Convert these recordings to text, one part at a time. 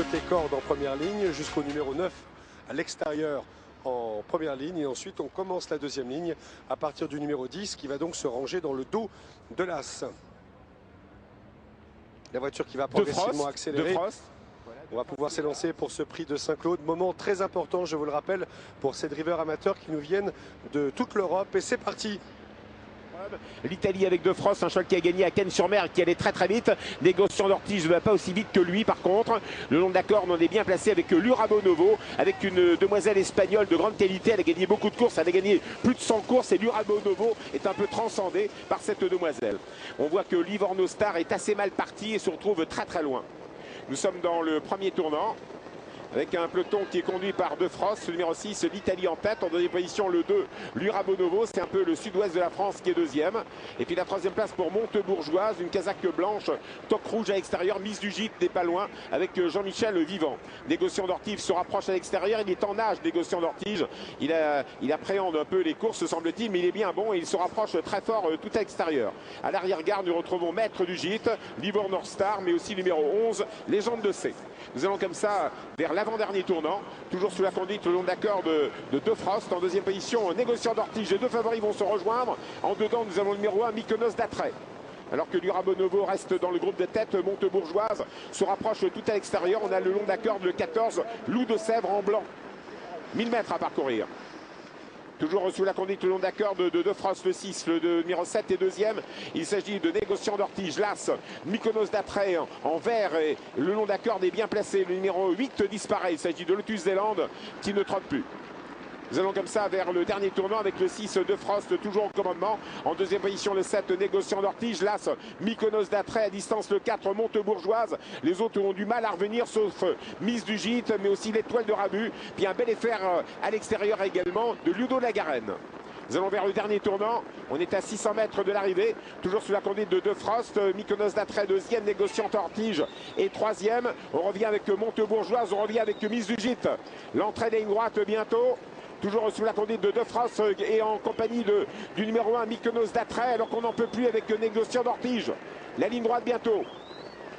côté corde en première ligne jusqu'au numéro 9 à l'extérieur en première ligne. Et ensuite, on commence la deuxième ligne à partir du numéro 10 qui va donc se ranger dans le dos de l'As. La voiture qui va progressivement accélérer. On va pouvoir s'élancer pour ce prix de Saint-Claude. Moment très important, je vous le rappelle, pour ces drivers amateurs qui nous viennent de toute l'Europe. Et c'est parti. L'Italie avec De Frost, un cheval qui a gagné à Cannes-sur-Mer et qui allait très très vite. Négociant d'Ortige ne va pas aussi vite que lui par contre. Le long de la corde, on est bien placé avec l'Urabo Novo, avec une demoiselle espagnole de grande qualité. Elle a gagné beaucoup de courses, elle a gagné plus de 100 courses et l'Urabo Novo est un peu transcendé par cette demoiselle. On voit que Livorno Star est assez mal parti et se retrouve très très loin. Nous sommes dans le premier tournant, avec un peloton qui est conduit par De Frost, le numéro 6, l'Italie en tête. En deuxième position, le 2, l'Urabo Novo. C'est un peu le sud-ouest de la France qui est deuxième. Et puis la troisième place pour Montebourgeoise, une casaque blanche, toque rouge à l'extérieur, mise du gîte, n'est pas loin, avec Jean-Michel Vivant. Négociant d'Ortige se rapproche à l'extérieur. Il est en nage, Négociant d'Ortige. Il appréhende un peu les courses, semble-t-il, mais il est bien bon et il se rapproche très fort tout à l'extérieur. À l'arrière-garde, nous retrouvons Maître du gîte, Livorno Star, mais aussi numéro 11, Légende de C. Nous allons comme ça vers l'avant-dernier tournant, toujours sous la conduite le long de la corde de Frost. En deuxième position, Négociant d'Ortige. Les deux favoris vont se rejoindre. En dedans, nous avons le numéro 1, Mykonos d'Attrait. Alors que l'Urabo Novo reste dans le groupe de tête, Montebourgeoise se rapproche tout à l'extérieur. On a le long de la corde le 14, Loup de Sèvres en blanc. 1000 mètres à parcourir. Toujours sous la conduite le long de la corde de Frost, le 6, le numéro 7 est deuxième. Il s'agit de Négociant d'Ortige, l'As, Mykonos d'Attrait en vert et le long de la corde est bien placé. Le numéro 8 disparaît, il s'agit de Lotus Zélande qui ne trotte plus. Nous allons comme ça vers le dernier tournant avec le 6 de Frost toujours au commandement. En deuxième position le 7 Négociant d'Ortige, l'As Mykonos d'Attrait, à distance le 4 Montebourgeoise. Les autres ont du mal à revenir sauf Mise du Gîte mais aussi l'Étoile de Rabu. Puis un bel effet à l'extérieur également de Ludo Lagarenne. Nous allons vers le dernier tournant. On est à 600 mètres de l'arrivée. Toujours sous la conduite de Frost. Mykonos d'Attrait, deuxième. Négociant d'Ortige et troisième. On revient avec Montebourgeoise. On revient avec Mise du Gîte. L'entrée des lignes droites bientôt. Toujours sous la conduite de Frost et en compagnie du numéro 1 Mykonos d'Attrait, alors qu'on n'en peut plus avec Négociant d'Ortige. La ligne droite bientôt.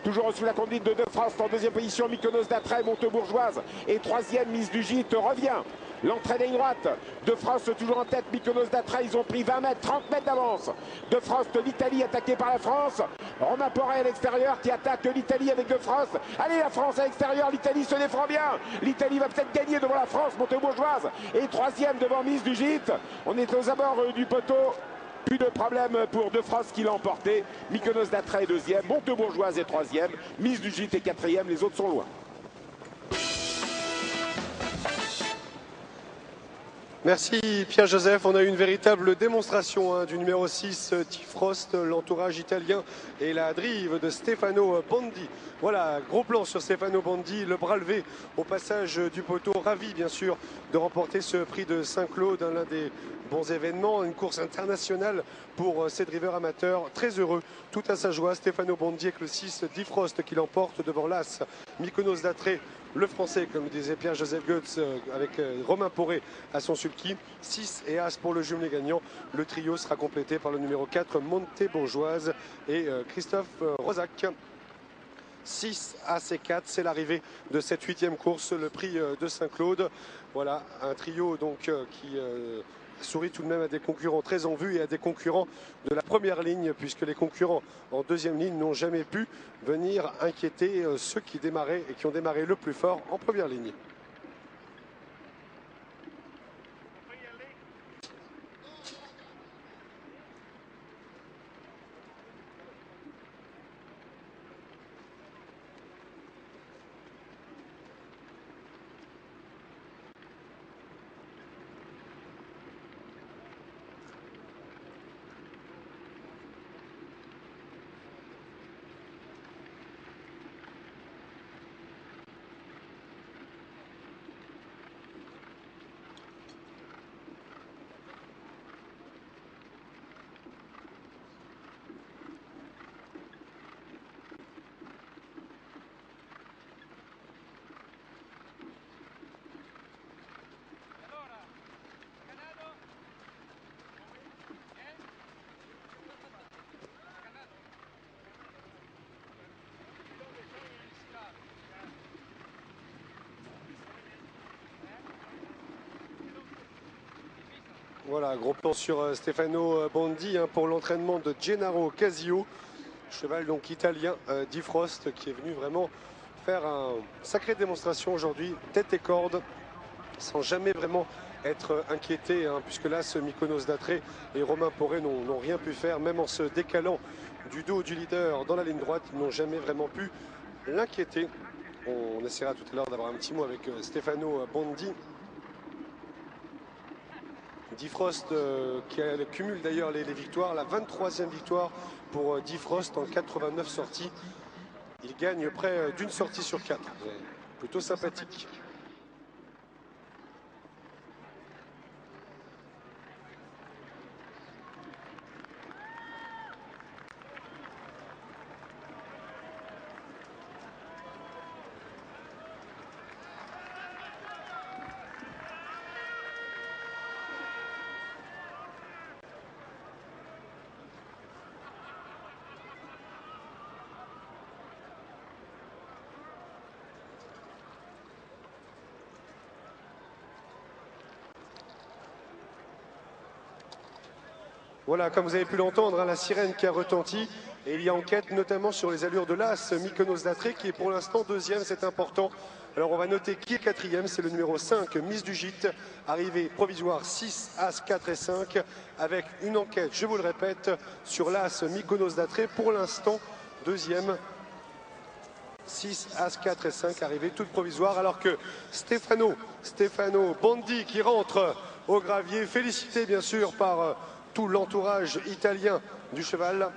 Toujours sous la conduite de Frost en deuxième position, Mykonos d'Attrait, Montebourgeoise et troisième, Mise du Gîte revient. L'entrée des lignes droites, De Frost toujours en tête, Mykonos d'Attrait, ils ont pris 20 mètres, 30 mètres d'avance. De Frost, l'Italie attaquée par la France. Romain Porret à l'extérieur qui attaque l'Italie avec De Frost. Allez la France à l'extérieur, l'Italie se défend bien. L'Italie va peut-être gagner devant la France, Montebourgeoise. Et troisième devant Mise du Gîte. On est aux abords du poteau. Plus de problème pour De Frost qui l'a emporté. Mykonos d'Attrait est deuxième, Montebourgeoise est troisième, Mise du Gîte est quatrième, les autres sont loin. Merci Pierre-Joseph. On a eu une véritable démonstration du numéro 6, T-Frost, l'entourage italien et la drive de Stefano Bondi. Voilà, gros plan sur Stefano Bondi, le bras levé au passage du poteau. Ravi bien sûr de remporter ce prix de Saint-Claude, l'un des bons événements, une course internationale pour ces drivers amateurs. Très heureux, tout à sa joie. Stefano Bondi avec le 6, T-Frost qui l'emporte devant l'As, Mykonos d'Attrait. Le français, comme disait Pierre-Joseph Goetz, avec Romain Porret à son sulky. 6 et As pour le jumelé gagnant. Le trio sera complété par le numéro 4, Montebourgeoise et Christophe Rosac. 6 As et 4, c'est l'arrivée de cette 8e course, le prix de Saint-Claude. Voilà, un trio donc qui sourit tout de même à des concurrents très en vue et à des concurrents de la première ligne, puisque les concurrents en deuxième ligne n'ont jamais pu venir inquiéter ceux qui démarraient et qui ont démarré le plus fort en première ligne. Voilà, gros plan sur Stefano Bondi hein, pour l'entraînement de Gennaro Casio, cheval donc italien d'Ifrost qui est venu vraiment faire une sacrée démonstration aujourd'hui, tête et corde, sans jamais vraiment être inquiété, hein, puisque là, ce Mykonos d'Atré et Romain Poré n'ont rien pu faire, même en se décalant du dos du leader dans la ligne droite, ils n'ont jamais vraiment pu l'inquiéter. On essaiera tout à l'heure d'avoir un petit mot avec Stefano Bondi. Difrost qui cumule d'ailleurs les victoires, la 23e victoire pour Difrost en 89 sorties. Il gagne près d'une sortie sur 4. Plutôt sympathique. Voilà, comme vous avez pu l'entendre, hein, la sirène qui a retenti. Et il y a enquête notamment sur les allures de l'As, Mykonos d'Atré, qui est pour l'instant deuxième, c'est important. Alors on va noter qui est quatrième, c'est le numéro 5, Miss du Gîte, arrivée provisoire 6, As 4 et 5, avec une enquête, je vous le répète, sur l'As Mykonos d'Atré, pour l'instant deuxième. 6, As 4 et 5, arrivée toute provisoire, alors que Stefano Bondi qui rentre au gravier, félicité bien sûr par tout l'entourage italien du cheval.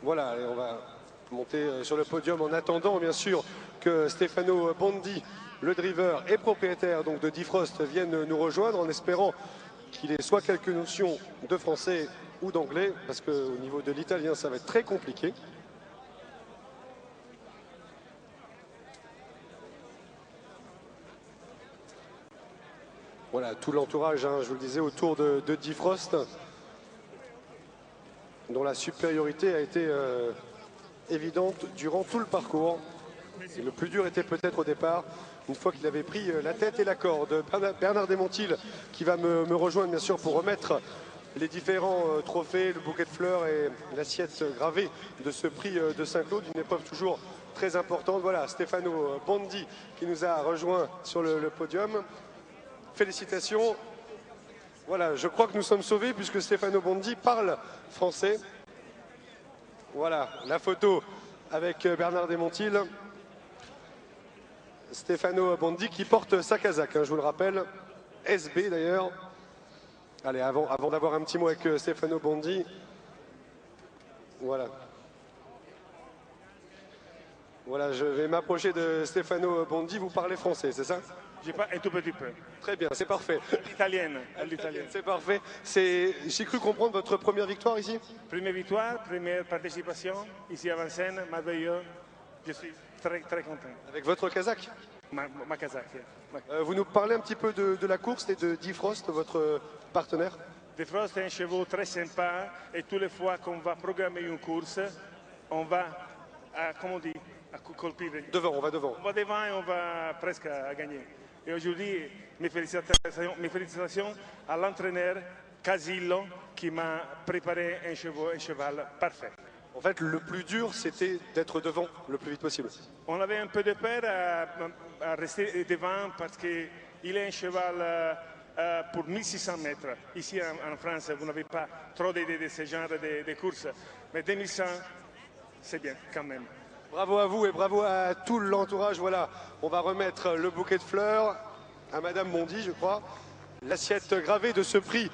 Voilà, et on va monter sur le podium en attendant bien sûr que Stefano Bondi, le driver et propriétaire donc de Difrost, vienne nous rejoindre en espérant qu'il ait soit quelques notions de français ou d'anglais, parce qu'au niveau de l'italien, ça va être très compliqué. Voilà, tout l'entourage, hein, je vous le disais, autour de Difrost, dont la supériorité a été évidente durant tout le parcours. Et le plus dur était peut-être au départ, une fois qu'il avait pris la tête et la corde. Bernard Desmontil qui va me rejoindre bien sûr pour remettre les différents trophées, le bouquet de fleurs et l'assiette gravée de ce prix de Saint-Claude, une épreuve toujours très importante. Voilà, Stefano Bondi qui nous a rejoint sur le podium. Félicitations. Voilà, je crois que nous sommes sauvés puisque Stefano Bondi parle français. Voilà, la photo avec Bernard Desmontil. Stefano Bondi qui porte sa casaque, hein, je vous le rappelle, SB d'ailleurs. Allez, avant d'avoir un petit mot avec Stefano Bondi, voilà. Voilà, je vais m'approcher de Stefano Bondi. Vous parlez français, c'est ça? Un tout petit peu. Très bien, c'est parfait. L'italienne. C'est parfait. J'ai cru comprendre votre première victoire ici? Première victoire, première participation, ici à Vincennes, merveilleux. Je suis très, très content. Avec votre casaque? Ma casaque. Vous nous parlez un petit peu de la course et de Difrost, votre partenaire? Difrost est un cheval très sympa et toutes les fois qu'on va programmer une course, on va, comment on dit, à colpire. Devant, on va devant. On va devant et on va presque à gagner. Et aujourd'hui, mes félicitations à l'entraîneur Casillo qui m'a préparé un cheval parfait. En fait, le plus dur, c'était d'être devant le plus vite possible. On avait un peu de peur à rester devant parce qu'il est un cheval pour 1600 mètres. Ici en France, vous n'avez pas trop de ce genre de courses. Mais 2100, c'est bien quand même. Bravo à vous et bravo à tout l'entourage. Voilà, on va remettre le bouquet de fleurs à Madame Bondi, je crois. L'assiette gravée de ce prix